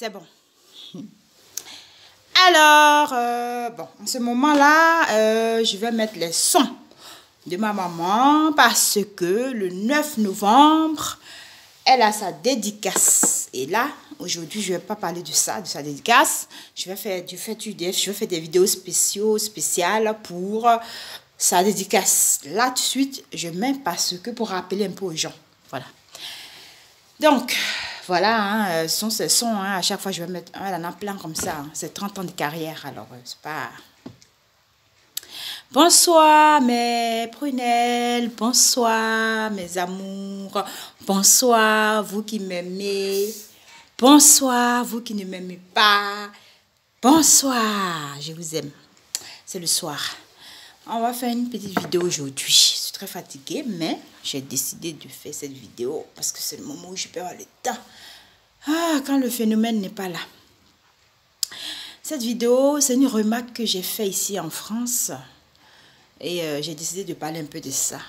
c'est bon. Alors, bon, en ce moment-là, je vais mettre les sons de ma maman parce que le 9 novembre, elle a sa dédicace. Et là, aujourd'hui, je ne vais pas parler de ça, de sa dédicace. Je vais faire du fait UDF, je vais faire des vidéos spéciales pour sa dédicace. Là, tout de suite, je mets parce que pour rappeler un peu aux gens. Voilà. Donc, voilà, hein, ce sont ces sons, hein, à chaque fois je vais mettre, elle en a plein comme ça, hein, c'est 30 ans de carrière, alors c'est pas... Bonsoir mes prunelles, bonsoir mes amours, bonsoir vous qui m'aimez, bonsoir vous qui ne m'aimez pas, bonsoir, je vous aime, c'est le soir. On va faire une petite vidéo aujourd'hui. Je suis très fatiguée, mais j'ai décidé de faire cette vidéo parce que c'est le moment où je peux avoir le temps. Ah, quand le phénomène n'est pas là. Cette vidéo, c'est une remarque que j'ai faite ici en France. Et j'ai décidé de parler un peu de ça.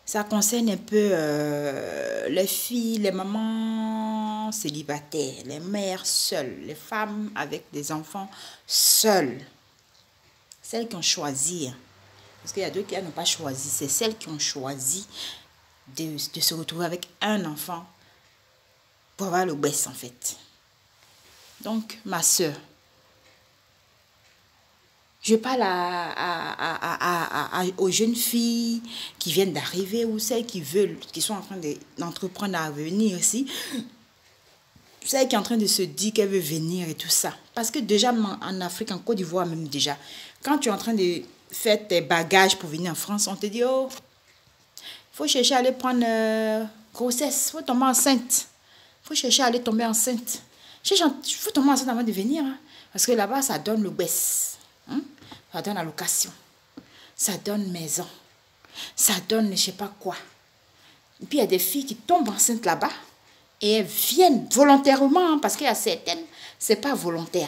Ça concerne un peu les filles, les mamans célibataires, les mères seules, les femmes avec des enfants seules. Celles qui ont choisi, parce qu'il y a d'autres qui n'ont pas choisi, c'est celles qui ont choisi de se retrouver avec un enfant pour avoir le best en fait. Donc, ma soeur, je parle aux jeunes filles qui viennent d'arriver ou celles qui veulent, qui sont en train d'entreprendre à venir ici. Celle qui est en train de se dire qu'elle veut venir et tout ça. Parce que déjà en Afrique, en Côte d'Ivoire même déjà, quand tu es en train de faire tes bagages pour venir en France, on te dit, oh, il faut chercher à aller prendre grossesse, il faut tomber enceinte. Il faut chercher à aller tomber enceinte. Il faut tomber enceinte avant de venir. Hein, parce que là-bas, ça donne le baisse. Hein, ça donne allocation. Ça donne maison. Ça donne je ne sais pas quoi. Et puis il y a des filles qui tombent enceintes là-bas. Et elles viennent volontairement, parce qu'il y a certaines, ce n'est pas volontaire.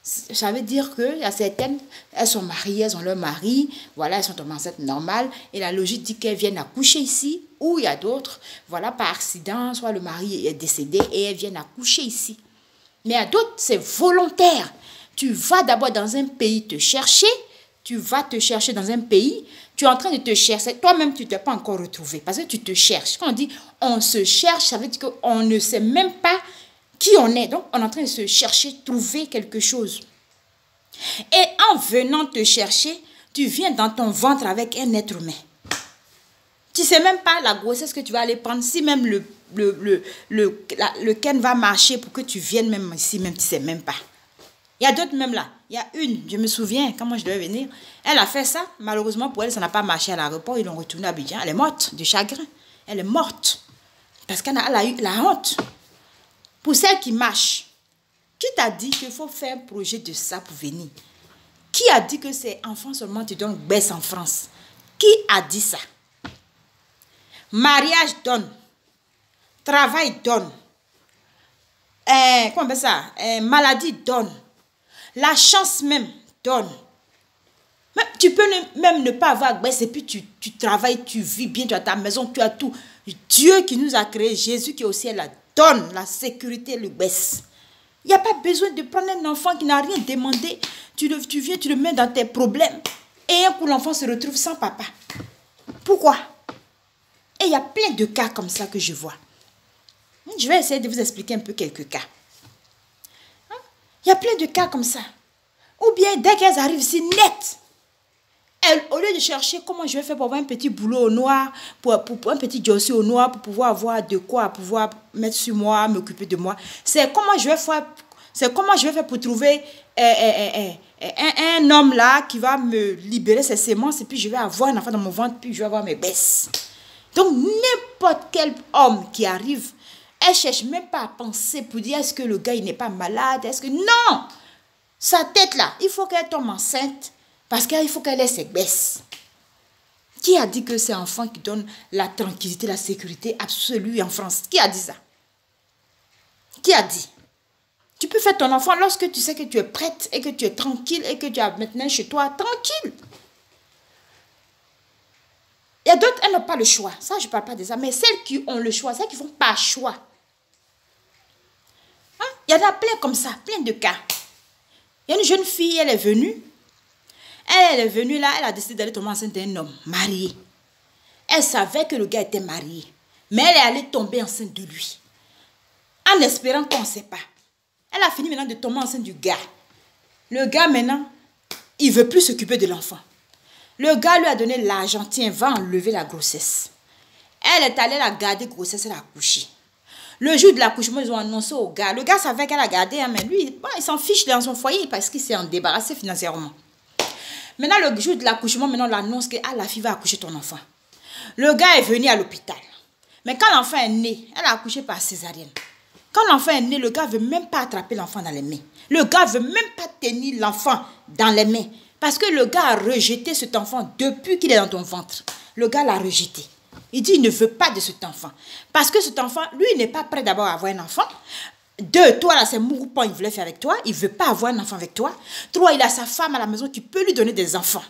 Ça veut dire qu'il y a certaines, elles sont mariées, elles ont leur mari, voilà, elles sont tombées enceintes normales, et la logique dit qu'elles viennent accoucher ici, ou il y a d'autres, voilà, par accident, soit le mari est décédé, et elles viennent accoucher ici. Mais à d'autres, c'est volontaire. Tu vas d'abord dans un pays te chercher, tu vas te chercher dans un pays, tu es en train de te chercher. Toi-même, tu ne t'es pas encore retrouvé parce que tu te cherches. Quand on dit on se cherche, ça veut dire qu'on ne sait même pas qui on est. Donc, on est en train de se chercher, trouver quelque chose. Et en venant te chercher, tu viens dans ton ventre avec un être humain. Tu ne sais même pas la grossesse que tu vas aller prendre. Si même le Ken va marcher pour que tu viennes même ici, même tu ne sais même pas. Il y a d'autres même là. Il y a une, je me souviens, quand moi je devais venir, elle a fait ça. Malheureusement pour elle, ça n'a pas marché à l'aéroport. Ils l'ont retournée à Abidjan. Elle est morte de chagrin. Elle est morte. Parce qu'elle a eu la honte. Pour celle qui marche, qui t'a dit qu'il faut faire un projet de ça pour venir? Qui a dit que c'est enfants seulement tu donnes baisse en France? Qui a dit ça? Mariage donne. Travail donne. Comment on appelle ça? Maladie donne. La chance même donne. Mais tu peux même ne pas avoir baisse et puis tu travailles, tu vis bien, tu as ta maison, tu as tout. Dieu qui nous a créé, Jésus qui est au ciel, la donne la sécurité, le baisse. Il n'y a pas besoin de prendre un enfant qui n'a rien demandé. Tu viens, tu le mets dans tes problèmes. Et un coup, l'enfant se retrouve sans papa. Pourquoi? Et il y a plein de cas comme ça que je vois. Je vais essayer de vous expliquer un peu quelques cas. Il y a plein de cas comme ça. Ou bien, dès qu'elles arrivent ici, net, elles, au lieu de chercher comment je vais faire pour avoir un petit boulot au noir, pour un petit jossi au noir, pour pouvoir avoir de quoi pouvoir mettre sur moi, m'occuper de moi, c'est comment je vais faire, pour trouver un homme là qui va me libérer ses sémences et puis je vais avoir un enfant dans mon ventre, puis je vais avoir mes baisses. Donc, n'importe quel homme qui arrive, elle ne cherche même pas à penser pour dire est-ce que le gars il n'est pas malade, est-ce que... Non! Sa tête là, il faut qu'elle tombe enceinte parce qu'il faut qu'elle ait ses baisses. Qui a dit que c'est l'enfant qui donne la tranquillité, la sécurité absolue en France? Qui a dit ça? Qui a dit? Tu peux faire ton enfant lorsque tu sais que tu es prête et que tu es tranquille et que tu as maintenant chez toi tranquille. Il y a d'autres, elles n'ont pas le choix. Ça, je ne parle pas de ça. Mais celles qui ont le choix, celles qui ne font pas choix. comme ça, plein de cas. Il y a une jeune fille, elle est venue. Elle est venue là, elle a décidé d'aller tomber enceinte d'un homme marié. Elle savait que le gars était marié. Mais elle est allée tomber enceinte de lui. En espérant qu'on ne sait pas. Elle a fini maintenant de tomber enceinte du gars. Le gars maintenant, il ne veut plus s'occuper de l'enfant. Le gars lui a donné l'argent, tiens, va enlever la grossesse. Elle est allée la garder grossesse, elle a accouché. Le jour de l'accouchement, ils ont annoncé au gars. Le gars savait qu'elle a gardé, hein, mais lui, bon, il s'en fiche dans son foyer parce qu'il s'est en débarrassé financièrement. Maintenant, le jour de l'accouchement, maintenant, on l'annonce que la fille va accoucher ton enfant. Le gars est venu à l'hôpital. Mais quand l'enfant est né, elle a accouché par césarienne. Quand l'enfant est né, le gars ne veut même pas attraper l'enfant dans les mains. Le gars ne veut même pas tenir l'enfant dans les mains. Parce que le gars a rejeté cet enfant depuis qu'il est dans ton ventre. Le gars l'a rejeté. Il dit qu'il ne veut pas de cet enfant. Parce que cet enfant, lui, il n'est pas prêt d'abord à avoir un enfant. 2, toi là, c'est Mouroupan, il voulait faire avec toi. Il ne veut pas avoir un enfant avec toi. 3, il a sa femme à la maison qui peut lui donner des enfants.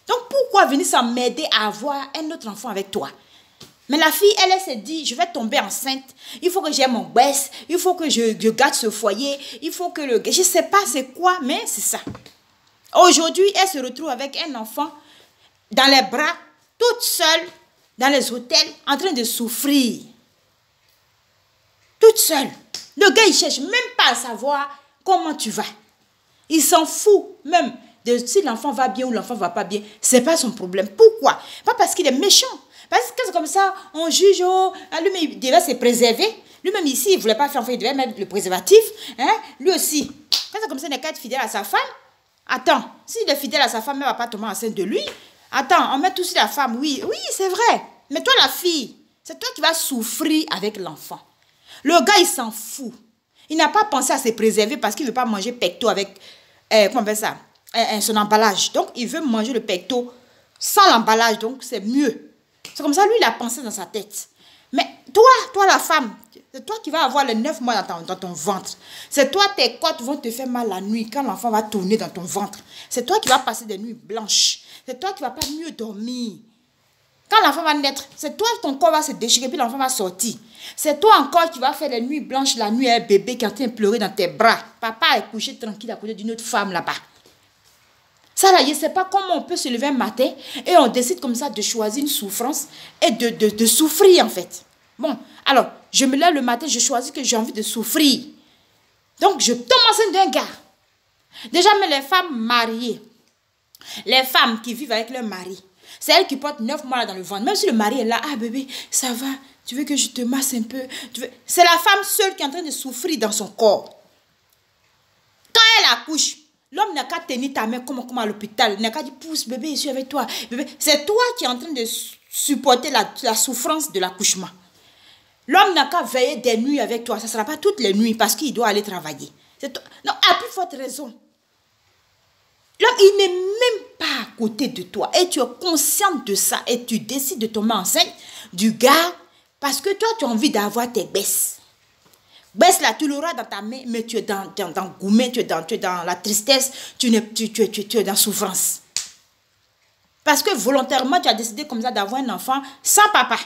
Donc, pourquoi venir s'emmerder à avoir un autre enfant avec toi? Mais la fille, elle s'est dit, je vais tomber enceinte. Il faut que j'aie mon baisse. Il faut que je garde ce foyer. Il faut que le... Je ne sais pas c'est quoi, mais c'est ça. Aujourd'hui, elle se retrouve avec un enfant dans les bras, toute seule, dans les hôtels, en train de souffrir. Toute seule. Le gars, il ne cherche même pas à savoir comment tu vas. Il s'en fout même de si l'enfant va bien ou l'enfant ne va pas bien. Ce n'est pas son problème. Pourquoi? Pas parce qu'il est méchant. Parce que c'est comme ça, on juge, oh, lui-même, il devait se préserver. Lui-même ici, il ne voulait pas faire enfant, il devait mettre le préservatif. Hein? Lui aussi. Quand c'est comme ça, il n'est qu'à être fidèle à sa femme. Attends, s'il est fidèle à sa femme, elle ne va pas tomber enceinte de lui. Attends, on met tout sur la femme, oui, oui, c'est vrai. Mais toi, la fille, c'est toi qui vas souffrir avec l'enfant. Le gars, il s'en fout. Il n'a pas pensé à se préserver parce qu'il ne veut pas manger pecto avec, comment on appelle ça, son emballage. Donc, il veut manger le pecto sans l'emballage, donc c'est mieux. C'est comme ça, lui, il a pensé dans sa tête. Mais toi la femme, c'est toi qui vas avoir les 9 mois dans ton ventre. C'est toi, tes côtes vont te faire mal la nuit quand l'enfant va tourner dans ton ventre. C'est toi qui vas passer des nuits blanches. C'est toi qui ne vas pas mieux dormir. Quand l'enfant va naître, c'est toi, ton corps va se déchirer, puis l'enfant va sortir. C'est toi encore qui vas faire les nuits blanches la nuit, un bébé qui est en train de pleurer dans tes bras. Papa est couché tranquille à côté d'une autre femme là-bas. Ça, là, je ne sais pas comment on peut se lever un matin et on décide comme ça de choisir une souffrance et de souffrir, en fait. Bon, alors, je me lève le matin, je choisis que j'ai envie de souffrir. Donc, je tombe enceinte d'un gars. Déjà, mais les femmes mariées, les femmes qui vivent avec leur mari, c'est elles qui portent 9 mois là dans le ventre. Même si le mari est là, ah bébé, ça va, tu veux que je te masse un peu? C'est la femme seule qui est en train de souffrir dans son corps. Quand elle accouche, l'homme n'a qu'à tenir ta main comme à l'hôpital. Il n'a qu'à dire, pousse bébé, je suis avec toi. C'est toi qui es en train de supporter la souffrance de l'accouchement. L'homme n'a qu'à veiller des nuits avec toi. Ça ne sera pas toutes les nuits parce qu'il doit aller travailler. Non, à plus forte raison. L'homme, il n'est même pas à côté de toi. Et tu es consciente de ça. Et tu décides de tomber enceinte du gars parce que toi, tu as envie d'avoir tes baisses. Baisse là, tu l'auras dans ta main, mais tu es dans gourmet, tu es dans la tristesse, tu es dans souffrance. Parce que volontairement, tu as décidé comme ça d'avoir un enfant sans papa.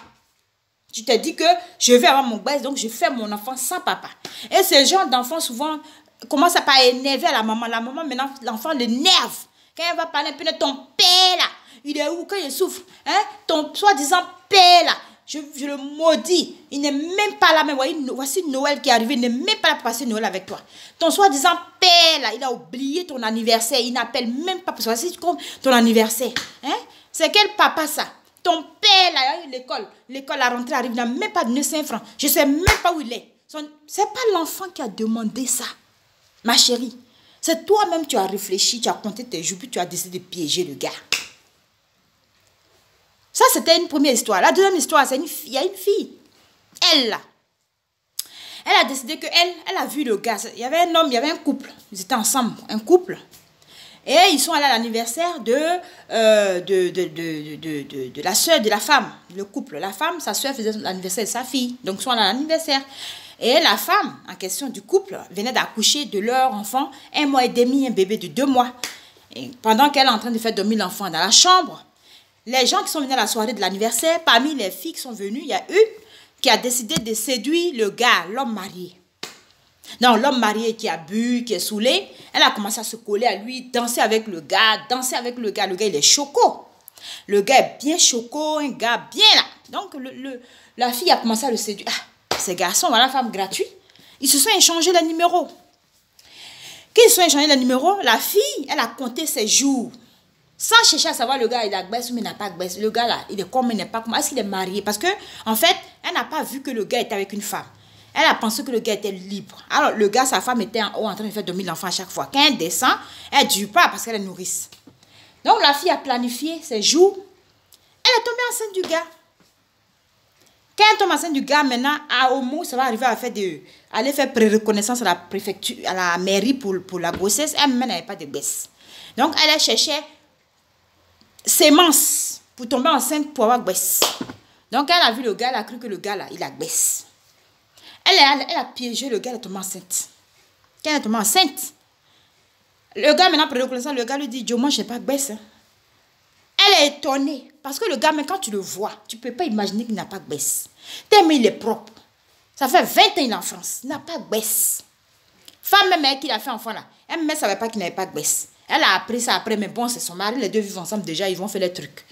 Tu t'es dit que je vais avoir mon baisse, donc je fais mon enfant sans papa. Et ce genre d'enfant, souvent, commence à pas énerver à la maman. La maman, maintenant, l'enfant l'énerve. Quand elle va parler un peu de ton père là, il est où quand il souffre? Hein? Ton soi-disant père là. Je le maudis. Il n'est même pas là. Mais voici Noël qui est arrivé. Il n'est même pas là pour passer Noël avec toi. Ton soi-disant père, là, il a oublié ton anniversaire. Il n'appelle même pas. Parce que voici comme ton anniversaire. Hein? C'est quel papa ça? Ton père, là, il a eu l'école. L'école, la rentrée arrive. Il n'a même pas donné 5 francs. Je ne sais même pas où il est. Ce n'est pas l'enfant qui a demandé ça. Ma chérie. C'est toi-même tu as réfléchi. Tu as compté tes jours. Puis tu as décidé de piéger le gars. Ça, c'était une première histoire. La deuxième histoire, c'est il y a une fille. Elle, là. Elle a décidé elle a vu le gars. Il y avait un homme, il y avait un couple. Ils étaient ensemble, un couple. Et ils sont allés à l'anniversaire de la soeur de la femme. Le couple, la femme, sa soeur faisait l'anniversaire de sa fille. Donc, ils sont allés à l'anniversaire. Et la femme, en question du couple, venait d'accoucher de leur enfant, 1 mois et demi, un bébé de 2 mois. Et pendant qu'elle est en train de faire dormir l'enfant dans la chambre, les gens qui sont venus à la soirée de l'anniversaire, parmi les filles qui sont venues, il y a une qui a décidé de séduire le gars, l'homme marié. Donc, l'homme marié qui a bu, qui est saoulé, elle a commencé à se coller à lui, danser avec le gars, danser avec le gars. Le gars, il est choco. Le gars est bien choco, un gars bien là. Donc, la fille a commencé à le séduire. Ah, ces garçons, voilà, femme gratuite. Ils se sont échangés les numéros. Quand ils se sont échangés les numéros, la fille, elle a compté ses jours. Sans chercher à savoir le gars, il a baisse ou il n'a pas baisse. Le gars là, il est comme, il n'est pas comme. Est-ce qu'il est marié? Parce que, en fait, elle n'a pas vu que le gars était avec une femme. Elle a pensé que le gars était libre. Alors, le gars, sa femme était en haut en train de faire dormir l'enfant à chaque fois. Quand elle descend, elle ne dure pas parce qu'elle est nourrice. Donc, la fille a planifié ses jours. Elle est tombée enceinte du gars. Quand elle tombe enceinte du gars, maintenant, au moment où ça va arriver à aller faire pré-reconnaissance à la préfecture, à la mairie pour la grossesse, elle-même n'avait pas de baisse. Donc, elle a cherché sémence pour tomber enceinte pour avoir baisse. Donc, elle a vu le gars, elle a cru que le gars, là, il a baisse. Elle a piégé le gars, elle est tombée enceinte. Quand elle est tombée enceinte, le gars, maintenant, pour reconnaissance, le gars lui dit, moi, je n'ai pas de baisse. Hein. Elle est étonnée. Parce que le gars, mais quand tu le vois, tu ne peux pas imaginer qu'il n'a pas de baisse. Tellement il est propre. Ça fait 20 ans qu'il est en France. Il n'a pas de baisse. Femme même qui a fait enfant là, elle ne savait pas qu'il n'avait pas de baisse. Elle a appris ça après, mais bon, c'est son mari, les deux vivent ensemble déjà, ils vont faire les trucs.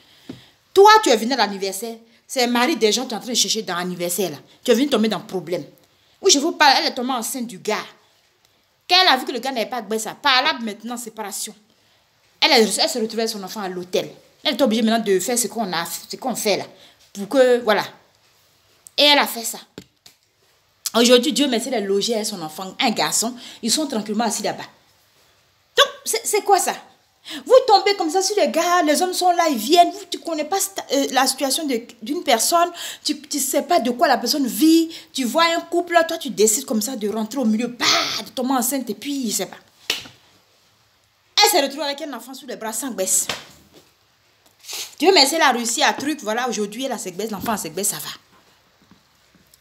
Toi, tu es venu à l'anniversaire, c'est le mari des gens, tu es en train de chercher dans l'anniversaire là. Tu es venu tomber dans le problème. Oui, je vous parle, elle est tombée enceinte du gars. Quand elle a vu que le gars n'avait pas de baisse, par là, maintenant, séparation. Elle se retrouvait son enfant à l'hôtel. Elle est obligée maintenant de faire ce qu'on fait là. Pour que, voilà. Et elle a fait ça. Aujourd'hui, Dieu merci, elle est logée avec son enfant, un garçon. Ils sont tranquillement assis là-bas. Donc, c'est quoi ça? Vous tombez comme ça sur les gars, les hommes sont là, ils viennent, tu ne connais pas la situation d'une personne, tu ne sais pas de quoi la personne vit, tu vois un couple, toi tu décides comme ça de rentrer au milieu, bah, de tomber enceinte et puis, je ne sais pas. Elle s'est retrouvée avec un enfant sous les bras sans baisse. Dieu merci, elle a réussi à truc, voilà, aujourd'hui elle a ses baisse, l'enfant a ses baisse, ça va.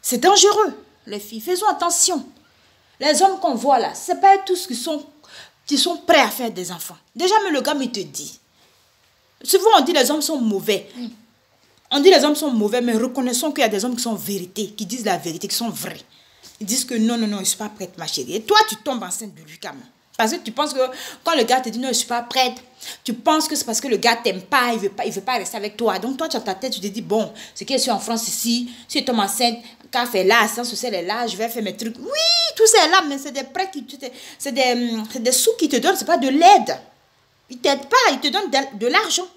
C'est dangereux, les filles, faisons attention. Les hommes qu'on voit là, ce n'est pas tous qui sont prêts à faire des enfants. Déjà, mais le gars, il te dit. Souvent, on dit les hommes sont mauvais. On dit les hommes sont mauvais, mais reconnaissons qu'il y a des hommes qui sont vérité, qui disent la vérité, qui sont vrais. Ils disent que non, je ne suis pas prête, ma chérie. Et toi, tu tombes enceinte de lui quand même. Parce que tu penses que quand le gars te dit non, je ne suis pas prête, tu penses que c'est parce que le gars ne t'aime pas, il ne veut pas rester avec toi. Donc toi, tu as ta tête, tu te dis, bon, c'est que je suis en France ici, si je tombe enceinte, quand fait là, sans social est là, je vais faire mes trucs. Oui, tout ça est là, mais c'est des prêts, c'est des sous qu'ils te donnent, ce n'est pas de l'aide. Ils ne t'aident pas, ils te donnent de l'argent.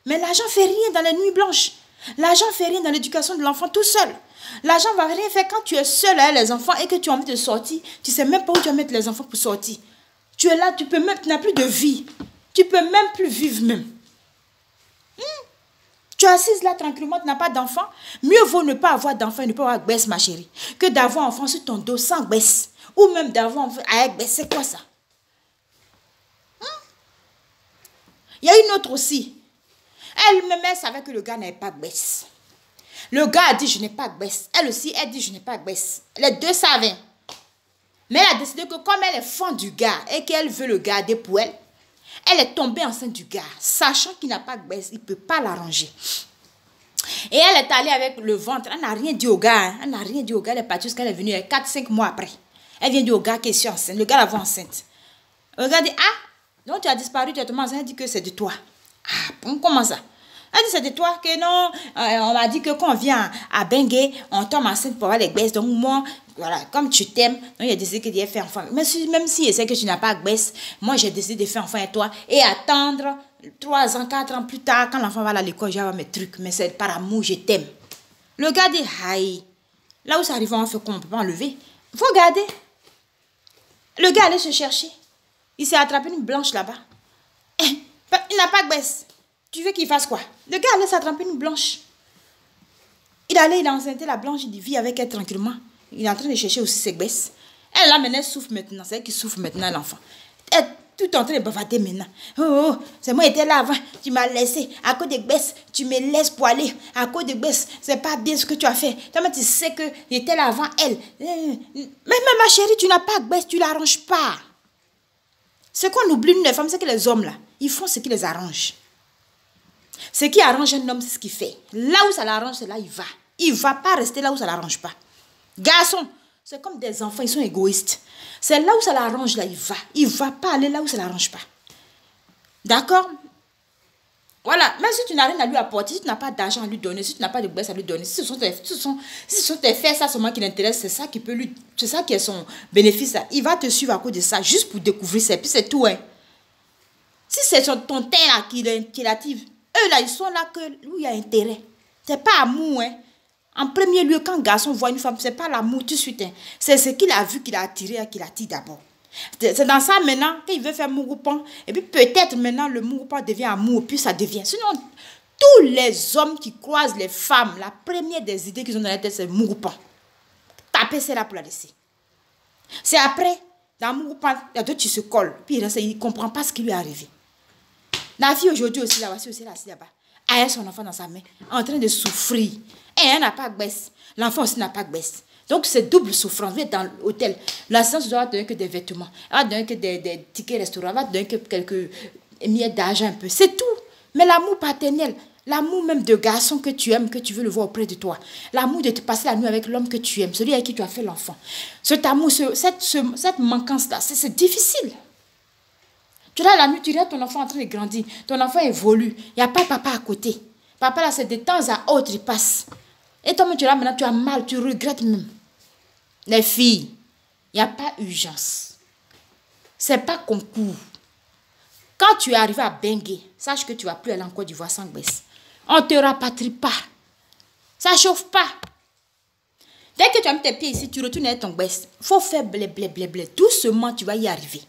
Mais l'argent ne fait rien dans les nuits blanches. L'argent ne fait rien dans l'éducation de l'enfant tout seul. L'argent ne va rien faire quand tu es seul avec les enfants et que tu as envie de sortir. Tu ne sais même pas où tu vas mettre les enfants pour sortir. Tu es là, tu n'as plus de vie. Tu ne peux même plus vivre même. Tu es assise là tranquillement, tu n'as pas d'enfant. Mieux vaut ne pas avoir d'enfant et ne pas avoir baisse, ma chérie, que d'avoir un enfant sur ton dos sans baisse. Ou même d'avoir un enfant avec baisse. C'est quoi ça? Il y a une autre aussi. Elle-même, elle savait que le gars n'avait pas de baisse. Le gars a dit, je n'ai pas de baisse. Elle aussi, elle dit, je n'ai pas de baisse. Les deux savaient. Mais elle a décidé que comme elle est fan du gars et qu'elle veut le garder pour elle, elle est tombée enceinte du gars, sachant qu'il n'a pas de baisse, il ne peut pas l'arranger. Et elle est allée avec le ventre, elle n'a rien dit au gars, elle n'a rien dit au gars, elle est partie jusqu'à elle est venue 4-5 mois après. Elle vient dire au gars qu'elle est enceinte, le gars la voit enceinte. Le gars dit, ah, donc tu as disparu, tu as tombé enceinte, elle dit que c'est de toi. Ah, bon, comment ça? Elle dit, c'est de toi que non, on m'a dit que quand on vient à Bengue, on tombe enceinte pour avoir les baisses. Donc moi, voilà, comme tu t'aimes, donc il a décidé que tu faire enfant. Mais même si c'est que tu n'as pas de baisse, moi j'ai décidé de faire enfant avec toi et attendre 3 ans, 4 ans plus tard, quand l'enfant va à l'école, je vais avoir mes trucs. Mais c'est par amour, je t'aime. Le gars dit, aïe, là où ça arrive, on fait qu'on ne peut pas enlever. Il faut regarder. Le gars allait se chercher. Il s'est attrapé une blanche là-bas. Il n'a pas de baisse. Tu veux qu'il fasse quoi? Le gars allait s'attraper une blanche. Il a enceinté la blanche, il vit avec elle tranquillement. Il est en train de chercher aussi ses baisses. Elle, là, maintenant, elle souffre maintenant. C'est elle qui souffre maintenant, l'enfant. Elle est tout en train de bavater maintenant. Oh, c'est moi qui étais là avant. Tu m'as laissé. À cause des baisses, tu me laisses pour aller. À cause des baisses, c'est pas bien ce que tu as fait. Toi, tu sais que j'étais là avant elle. Mais ma chérie, tu n'as pas de baisse, tu ne l'arranges pas. Ce qu'on oublie, nous, les femmes, c'est que les hommes, là, ils font ce qui les arrange. Ce qui arrange un homme, c'est ce qu'il fait. Là où ça l'arrange, c'est là où il va. Il ne va pas rester là où ça ne l'arrange pas. Garçon, C'est comme des enfants, ils sont égoïstes. C'est là où ça l'arrange, là, il va. Il ne va pas aller là où ça ne l'arrange pas. D'accord? Voilà, même si tu n'as rien à lui apporter, si tu n'as pas d'argent à lui donner, si tu n'as pas de baisse à lui donner, si ce sont tes faits, ça seulement qui l'intéresse, c'est ça qui peut lui, c'est ça qui est son bénéfice. Là. Il va te suivre à cause de ça, juste pour découvrir ça, puis c'est tout. Hein. Si c'est ton teint là qui l'attire, eux là, ils sont là que lui, il y a intérêt. C'est pas amour. Hein. En premier lieu, quand un garçon voit une femme, c'est pas l'amour tout de suite. Hein. C'est ce qu'il a vu qu'il a attiré, qu'il attire d'abord. C'est dans ça maintenant qu'il veut faire Mugupan. Et puis peut-être maintenant le Mugupan devient amour, puis ça devient. Sinon, tous les hommes qui croisent les femmes, la première des idées qu'ils ont dans la tête, c'est Mugupan. Taper celle-là pour la laisser. C'est après, dans Mugupan, il y a d'autres qui se collent. Puis il ne comprend pas ce qui lui est arrivé. La fille aujourd'hui aussi, là, aussi là-bas, a son enfant dans sa main, en train de souffrir. Et elle n'a pas de baisse. L'enfant aussi n'a pas de baisse. Donc, c'est double souffrance. Vous êtes dans l'hôtel. L'assistance ne va donner que des vêtements. Elle va donner que des tickets restaurants. Elle va donner que quelques miettes d'argent un peu. C'est tout. Mais l'amour paternel, l'amour même de garçon que tu aimes, que tu veux le voir auprès de toi. L'amour de te passer la nuit avec l'homme que tu aimes, celui avec qui tu as fait l'enfant. Cet amour, cette manquance-là, c'est difficile. Tu as la nuit, tu regardes ton enfant en train de grandir. Ton enfant évolue. Il n'y a pas papa à côté. Papa, là, c'est de temps à autre, il passe. Et toi, tu es là maintenant, tu as mal, tu regrettes même. Les filles, il n'y a pas urgence. Ce n'est pas concours. Quand tu es arrivé à Bengué, sache que tu ne vas plus aller en Côte d'Ivoire sans baisse. On ne te rapatrie pas. Ça ne chauffe pas. Dès que tu as mis tes pieds ici, tu retournes avec ton baisse. Il faut faire blé. Doucement, tu vas y arriver.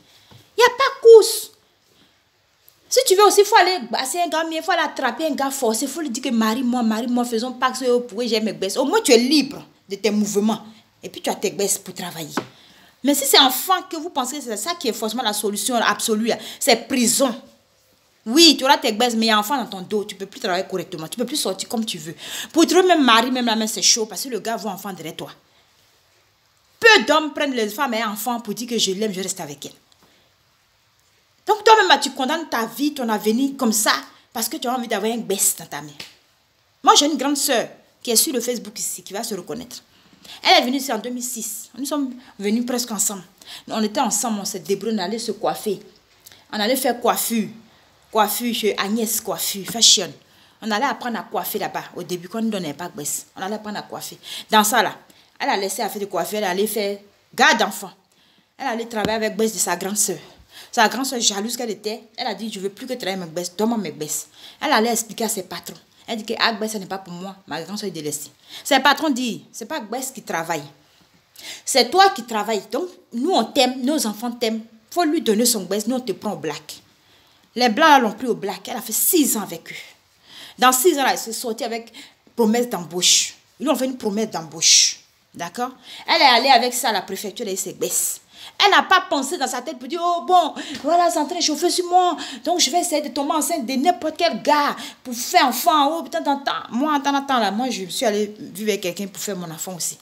Il n'y a pas course. Si tu veux aussi, il faut aller passer un gars, il faut aller attraper un gars forcé. Il faut lui dire que marie-moi, faisons pas que ce pour j'ai mes baisses. Au moins, tu es libre de tes mouvements. Et puis, tu as tes baisses pour travailler. Mais si c'est enfant que vous pensez que c'est ça qui est forcément la solution absolue, c'est prison. Oui, tu auras tes baisses, mais il y a un enfant dans ton dos. Tu ne peux plus travailler correctement. Tu ne peux plus sortir comme tu veux. Pour trouver même mari, même la main, c'est chaud parce que le gars voit enfant derrière toi. Peu d'hommes prennent les femmes et enfants pour dire que je l'aime, je reste avec elle. Donc toi-même, tu condamnes ta vie, ton avenir comme ça, parce que tu as envie d'avoir un baisse dans ta main. Moi, j'ai une grande soeur qui est sur le Facebook ici, qui va se reconnaître. Elle est venue ici en 2006. Nous sommes venus presque ensemble. On était ensemble, on s'est débrouillé, on allait se coiffer. On allait faire coiffure chez Agnès Coiffure, Fashion. On allait apprendre à coiffer là-bas. Au début, quand on ne donnait pas de baisse, on allait apprendre à coiffer. Dans ça, là, elle a laissé à faire de coiffure, elle allait faire garde d'enfant. Elle allait travailler avec baisse de sa grande soeur. Sa grande soeur jalouse qu'elle était, elle a dit, je ne veux plus que travailler avec baisse, donne-moi mes baisses. Elle allait expliquer à ses patrons. Elle dit que Agbès, ce n'est pas pour moi. Ma grande soeur est délaissée. Ses patrons disent, ce n'est pas Agbès qui travaille. C'est toi qui travailles. Donc, nous, on t'aime, nos enfants t'aiment. Il faut lui donner son Agbès, nous, on te prend au black. Les blancs l'ont pris au black. Elle a fait 6 ans avec eux. Dans 6 ans, là, elle s'est sortie avec promesse d'embauche. Ils lui ont fait une promesse d'embauche. D'accord? Elle est allée avec ça à la préfecture et ses Agbès. Elle n'a pas pensé dans sa tête pour dire, oh bon, voilà, c'est en train de chauffer sur moi. Donc, je vais essayer de tomber enceinte de n'importe quel gars pour faire enfant. Oh, putain, moi, en temps là, moi, je suis allée vivre avec quelqu'un pour faire mon enfant aussi.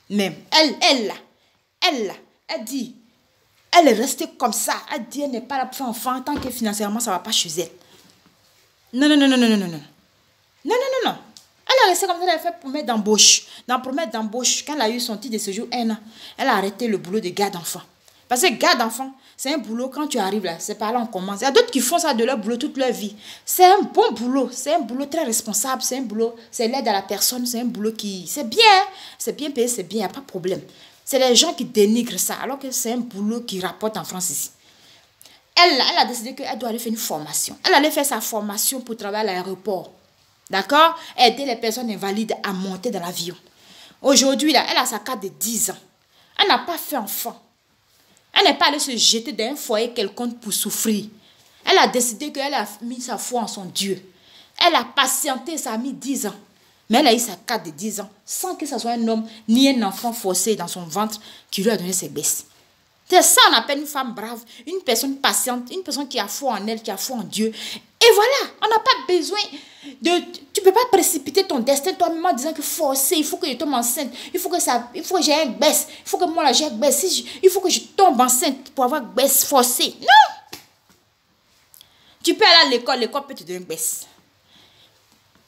Mais elle dit, elle est restée comme ça. Elle dit, elle n'est pas là pour faire enfant tant que financièrement, ça ne va pas chez elle. Non. Elle a resté comme ça, elle a fait promesse d'embauche. Dans promesse d'embauche, quand elle a eu son titre de séjour 1 an, elle a arrêté le boulot de garde d'enfant. Parce que garde d'enfant, c'est un boulot, quand tu arrives là, c'est par là on commence. Il y a d'autres qui font ça de leur boulot toute leur vie. C'est un bon boulot, c'est un boulot très responsable, c'est un boulot, c'est l'aide à la personne, c'est un boulot qui, c'est bien payé, c'est bien, il n'y a pas de problème. C'est les gens qui dénigrent ça, alors que c'est un boulot qui rapporte en France ici. Elle a décidé qu'elle doit aller faire une formation. Elle allait faire sa formation pour travailler à l'aéroport. D'accord? Aider les personnes invalides à monter dans l'avion. Aujourd'hui, là, elle a sa carte de 10 ans. Elle n'a pas fait enfant. Elle n'est pas allée se jeter dans un foyer quelconque pour souffrir. Elle a décidé qu'elle a mis sa foi en son Dieu. Elle a patienté, ça a mis 10 ans. Mais elle a eu sa carte de 10 ans sans que ce soit un homme ni un enfant forcé dans son ventre qui lui a donné ses baisses. C'est ça on appelle une femme brave, une personne patiente, une personne qui a foi en elle, qui a foi en Dieu. Et voilà, on n'a pas besoin de... Tu ne peux pas précipiter ton destin toi-même en disant que forcer, il faut que je tombe enceinte, il faut que j'ai un baisse, il faut que moi là j'ai un baisse, il faut que je tombe enceinte pour avoir un baisse forcé. Non! Tu peux aller à l'école peut te donner une baisse.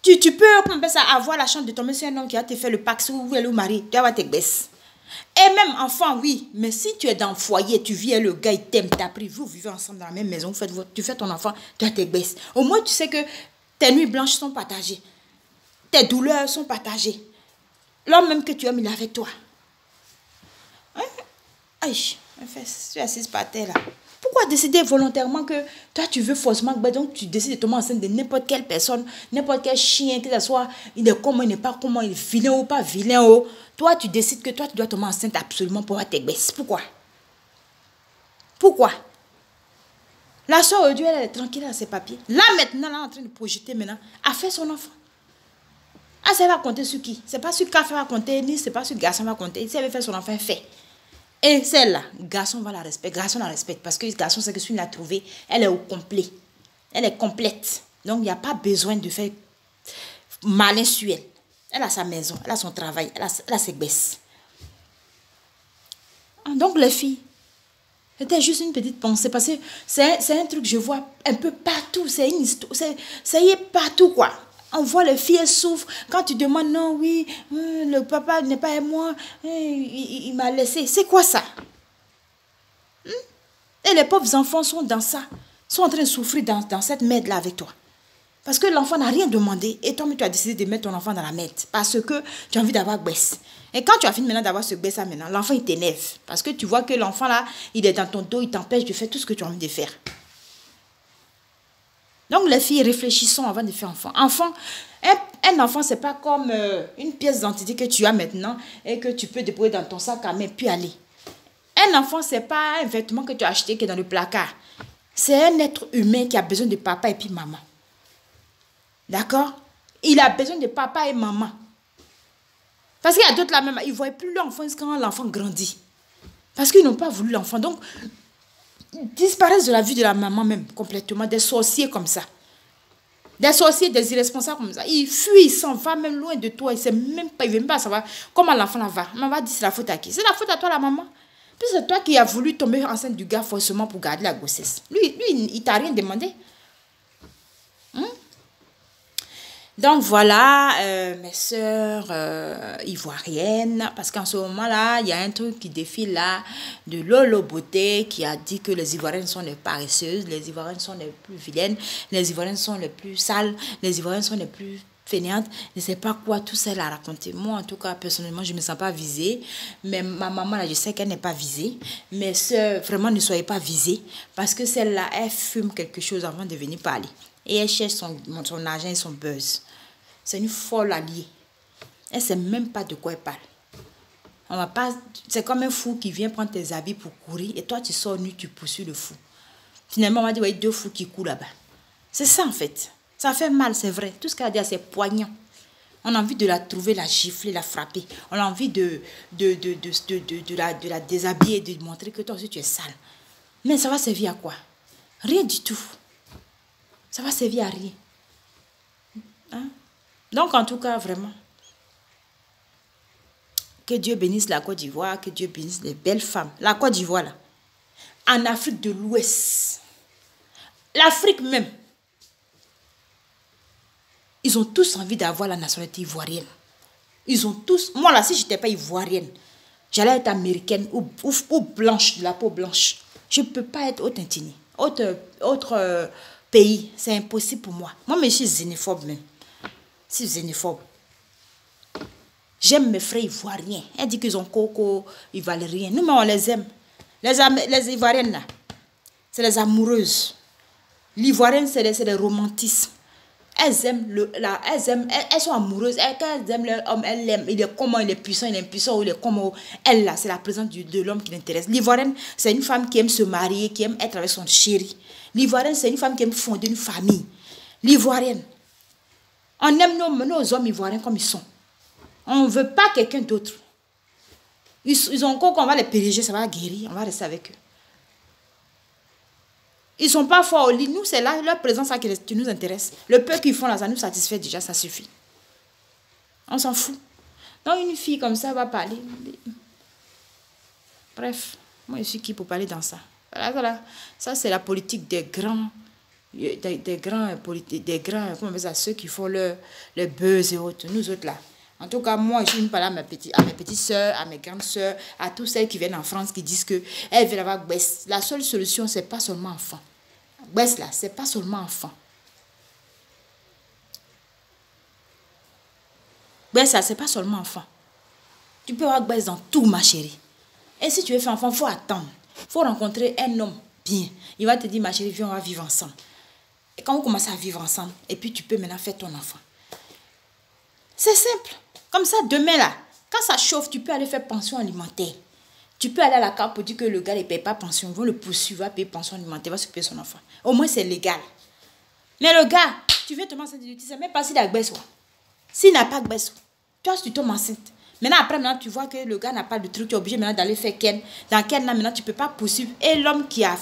Tu peux, comment on appelle ça, avoir la chance de tomber sur un homme qui va te faire le pax ou aller au mari, tu vas avoir tes baisses. Et même enfant, oui. Mais si tu es dans le foyer, tu vis et le gars, il t'aime, t'as pris, vous vivez ensemble dans la même maison, tu fais ton enfant, tu te baisses. Au moins, tu sais que tes nuits blanches sont partagées. Tes douleurs sont partagées. L'homme même que tu aimes, il est avec toi. Hein? Aïe, je suis assise par terre là. Pourquoi décider volontairement que toi tu veux forcément, donc tu décides de tomber enceinte de n'importe quelle personne, n'importe quel chien, que ce soit, il est comment, il n'est pas comment, il est vilain ou pas vilain. Oh. Toi tu décides que toi tu dois tomber enceinte absolument pour avoir tes baisses. Pourquoi? Pourquoi? La soeur aujourd'hui elle est tranquille dans ses papiers. Là maintenant, elle est en train de projeter maintenant, à faire son enfant. Ah, ça va compter sur qui? C'est pas sur Café va compter, ni c'est pas sur garçon va compter. Si elle veut faire son enfant, elle fait. Et celle-là, garçon va la respecter, garçon la respecte parce que garçon, c'est que si il l'a trouvée, elle est au complet. Elle est complète. Donc, il n'y a pas besoin de faire malin sur elle. Elle a sa maison, elle a son travail, elle a ses baisses. Donc, les filles, c'était juste une petite pensée parce que c'est un truc que je vois un peu partout. C'est une histoire, ça y est partout, quoi. On voit les filles, elles souffrent. Quand tu demandes, non, oui, le papa n'est pas avec moi, il m'a laissé. C'est quoi ça? Et les pauvres enfants sont dans ça, sont en train de souffrir dans cette merde-là avec toi. Parce que l'enfant n'a rien demandé et toi, tu as décidé de mettre ton enfant dans la merde parce que tu as envie d'avoir baisse. Et quand tu as fini maintenant d'avoir ce baisse-là maintenant, l'enfant il t'énerve. Parce que tu vois que l'enfant là, il est dans ton dos, il t'empêche de faire tout ce que tu as envie de faire. Donc les filles, réfléchissons avant de faire enfant. Un enfant, ce n'est pas comme une pièce d'identité que tu as maintenant et que tu peux déposer dans ton sac à main puis aller. Un enfant, ce n'est pas un vêtement que tu as acheté qui est dans le placard. C'est un être humain qui a besoin de papa et puis maman. D'accord? Il a besoin de papa et maman. Parce qu'il y a d'autres là même, ils ne voient plus l'enfant quand l'enfant grandit. Parce qu'ils n'ont pas voulu l'enfant. Donc, ils disparaissent de la vie de la maman même, complètement. Des sorciers comme ça. Des sorciers, des irresponsables comme ça. Ils fuient, ils s'en vont même loin de toi. Il ne veut même pas savoir comment l'enfant va. Maman va dire c'est la faute à qui? C'est la faute à toi la maman. Puis c'est toi qui as voulu tomber enceinte du gars forcément pour garder la grossesse. Lui il t'a rien demandé. Donc voilà, mes sœurs ivoiriennes, parce qu'en ce moment-là, il y a un truc qui défile là, de Lolo Beauté, qui a dit que les Ivoiriennes sont les paresseuses, les Ivoiriennes sont les plus vilaines, les Ivoiriennes sont les plus sales, les Ivoiriennes sont les plus fainéantes, je ne sais pas quoi, tout ça elle a raconté. Moi, en tout cas, personnellement, je ne me sens pas visée, mais ma maman, là, je sais qu'elle n'est pas visée. Mes sœurs, vraiment, ne soyez pas visées, parce que celle-là, elle fume quelque chose avant de venir parler. Et elle cherche son argent et son buzz. C'est une folle alliée. Elle ne sait même pas de quoi elle parle. On va pas. C'est comme un fou qui vient prendre tes habits pour courir et toi tu sors nu, tu poursuis le fou. Finalement, on va dire, ouais, deux fous qui courent là-bas. C'est ça en fait. Ça fait mal, c'est vrai. Tout ce qu'elle a dit, c'est poignant. On a envie de la trouver, la gifler, la frapper. On a envie de la déshabiller, de montrer que toi aussi tu es sale. Mais ça va servir à quoi? Rien du tout. Ça va servir à rien. Hein? Donc, en tout cas, vraiment, que Dieu bénisse la Côte d'Ivoire, que Dieu bénisse les belles femmes. La Côte d'Ivoire, là, en Afrique de l'Ouest, l'Afrique même, ils ont tous envie d'avoir la nationalité ivoirienne. Ils ont tous... Moi, là, si je n'étais pas ivoirienne, j'allais être américaine ou blanche, de la peau blanche. Je ne peux pas être autre ethnie, autre pays. C'est impossible pour moi. Moi, mais je suis xénophobe même. Je suis xénophobe. J'aime mes frères ivoiriens. Elle dit qu'ils ont coco, ils valent rien. Nous, mais on les aime. Les ivoiriennes, là, c'est les amoureuses. L'ivoirienne, c'est les romantismes. Elles aiment elles sont amoureuses. Quand elles aiment leur homme, elles l'aiment. Il est comment, il est puissant, il est impuissant, il est comment. Elle, là, c'est la présence de l'homme qui l'intéresse. L'ivoirienne, c'est une femme qui aime se marier, qui aime être avec son chéri. L'ivoirienne, c'est une femme qui aime fonder une famille. L'ivoirienne. On aime nos hommes ivoiriens comme ils sont. On ne veut pas quelqu'un d'autre. Ils ont encore qu'on va les périger, ça va guérir. On va rester avec eux. Ils ne sont pas forts au lit. Nous, c'est là, leur présence qui nous intéresse. Le peu qu'ils font là, ça nous satisfait déjà, ça suffit. On s'en fout. Donc, une fille comme ça va parler. Bref, moi, je suis qui pour parler dans ça? Voilà. Ça, c'est la politique des grands, comment on appelle ça, ceux qui font le buzz et autres. Nous autres, là, En tout cas, moi, je ne parle à mes petites soeurs, à mes grandes soeurs, à tous celles qui viennent en France qui disent qu'elles veulent avoir Gbès. La seule solution, c'est pas seulement enfant. Gbès, là, c'est pas seulement enfant. Gbès, là, c'est pas seulement enfant. Tu peux avoir Gbès dans tout, ma chérie. Et si tu veux faire enfant, il faut attendre. Il faut rencontrer un homme bien. Il va te dire, ma chérie, viens, on va vivre ensemble. Et quand vous commencez à vivre ensemble, et puis tu peux maintenant faire ton enfant. C'est simple. Comme ça, demain là, quand ça chauffe, tu peux aller faire pension alimentaire. Tu peux aller à la carte pour dire que le gars ne paye pas pension. Ils vont le poursuivre, va payer pension alimentaire, il va s'occuper de son enfant. Au moins, c'est légal. Mais le gars, tu viens tomber enceinte, tu ne sais même pas s'il a Gbès. S'il n'a pas Gbès, toi, tu tombes enceinte. Maintenant, tu vois que le gars n'a pas de truc, tu es obligé maintenant d'aller faire Ken. Dans Ken, là, maintenant, tu ne peux pas poursuivre. Et l'homme qui a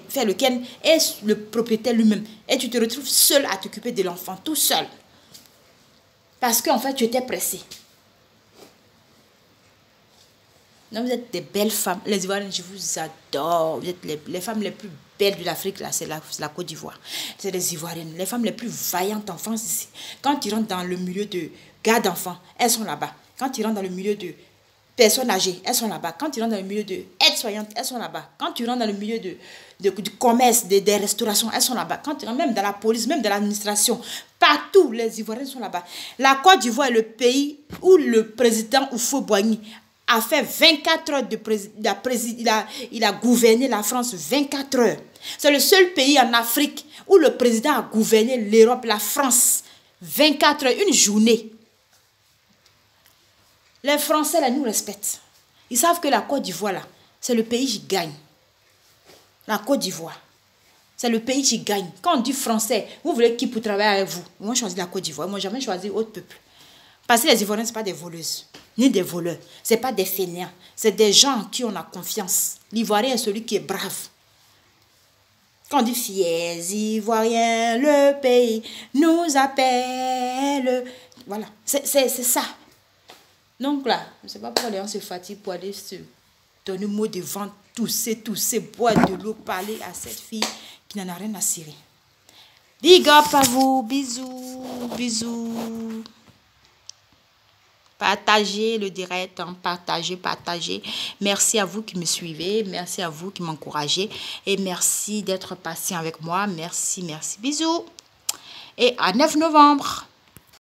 fait le Ken est le propriétaire lui-même. Et tu te retrouves seul à t'occuper de l'enfant, tout seul. Parce qu'en fait, tu étais pressé. Donc, vous êtes des belles femmes. Les Ivoiriennes, je vous adore. Vous êtes les femmes les plus belles de l'Afrique, là, c'est la Côte d'Ivoire. C'est les Ivoiriennes, les femmes les plus vaillantes en France ici. Quand tu rentres dans le milieu de garde d'enfants, elles sont là-bas. Quand tu rentres dans le milieu de personnes âgées, elles sont là-bas. Quand tu rentres dans le milieu de aides-soignantes, elles sont là-bas. Quand tu rentres dans le milieu du commerce, des restaurations, elles sont là-bas. Quand tu rentres même dans la police, même dans l'administration, partout, les Ivoiriens sont là-bas. La Côte d'Ivoire est le pays où le président Houphouët-Boigny a fait 24 heures il a gouverné la France 24 heures. C'est le seul pays en Afrique où le président a gouverné l'Europe, la France, 24 heures, une journée. Les Français, là, nous respectent. Ils savent que la Côte d'Ivoire, là, c'est le pays qui gagne. La Côte d'Ivoire, c'est le pays qui gagne. Quand on dit français, vous voulez qui pour travailler avec vous? Moi, je choisis la Côte d'Ivoire. Moi, je n'ai jamais choisi autre peuple. Parce que les Ivoiriens, ce n'est pas des voleuses, ni des voleurs. Ce n'est pas des fainéants. C'est des gens en qui on a confiance. L'Ivoirien est celui qui est brave. Quand on dit fiers Ivoiriens, le pays nous appelle. Voilà, c'est ça. Donc là, je ne sais pas pourquoi les gens se fatiguent pour aller se donner mot devant, tousser, boire de l'eau, parler à cette fille qui n'en a rien à cirer. Big up à vous, bisous, bisous. Partagez le direct, hein, partagez. Merci à vous qui me suivez, merci à vous qui m'encouragez et merci d'être patient avec moi. Merci, bisous. Et à 9 novembre.